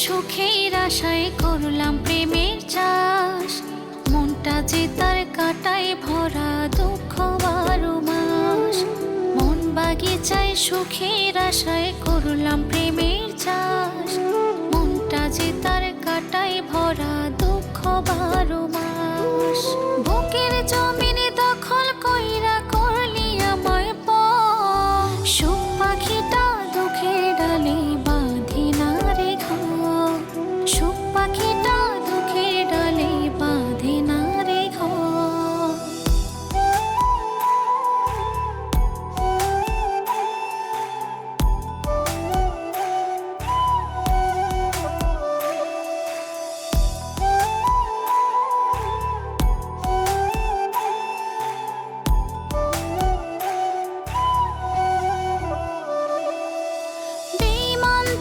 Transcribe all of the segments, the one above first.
সুখের আশায় করলাম প্রেমের চাষ। মনটা যে তার কাটায় ভরা দুঃখ 12 মাস। মন বাগিচায় সুখের আশায় করলাম প্রেমের চাষ। মনটা যে তার কাটায় ভরা দুঃখ 12 মাস। বুকের জমিনে দখল কইরা করলি আমায় পর। সুখ পাখিটা দুঃখের ডালে বাঁধি না রে ঘর। সুখ পাখিটা দুঃখের ডালে বাঁধি না রে ঘর।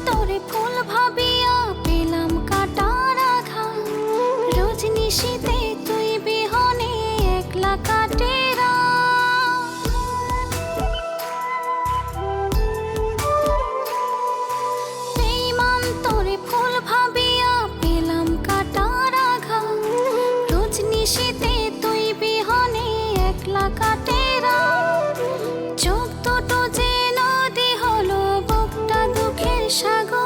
তোরে ফুল ভাবিয়া পেলাম কাটার আঘাত। রজনিশীতে তুই বিহনে একলা কাটে রাত। বেঈমান তোরে ফুল ভাবিয়া পেলাম কাটার আঘাত। রজনিশীতে তুই বিহনে একলা কাটে রাত। চোখ দুটো যে নদী হলো, বুকটা দুঃখের সাগর।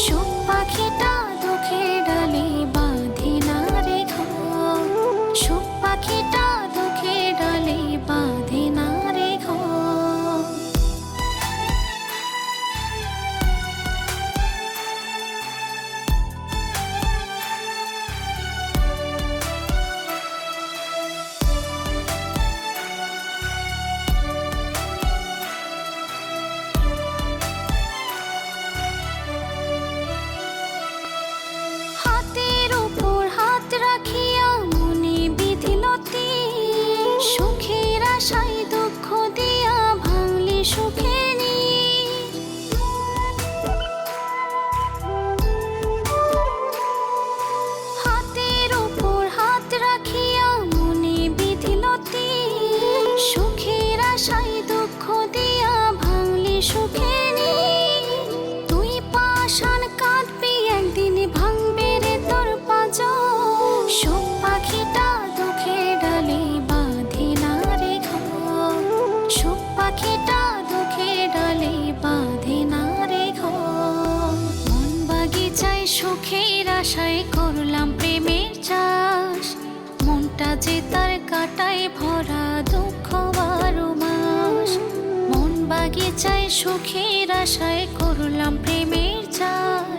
সুখ পাখিটা দুঃখের ডালে বাঁধি না রে ঘর। সুখ পাখিটা দুঃখের ডালে বাঁধি না রে ঘর। হাতের উপর হাত রাখিয়া মনে বিধিল তীর। সুখের আশায় দুঃখ দিয়া ভাঙলি সুখের নীর। হাতের উপর হাত রাখিয়া মনে বিধিল তীর। সুখের আশায় দুঃখ দিয়া ভাঙলি সুখের নীর। তুই পাষাণ কাঁদবি একদিন ভাঙবে রে তোর পাঁজর। সুখ পাখিটা দুঃখের ডালে বাঁধি না রে ঘর। সুখ পাখিটা দুঃখের ডালে বাঁধি না রে ঘর। মন বাগিচায় সুখের আশায় করলাম প্রেমের চাষ। মনটা যে তার কাটায় ভরা দুঃখ 12 মাস। মন বাগিচায় সুখের আশায় করলাম প্রেমের চাষ।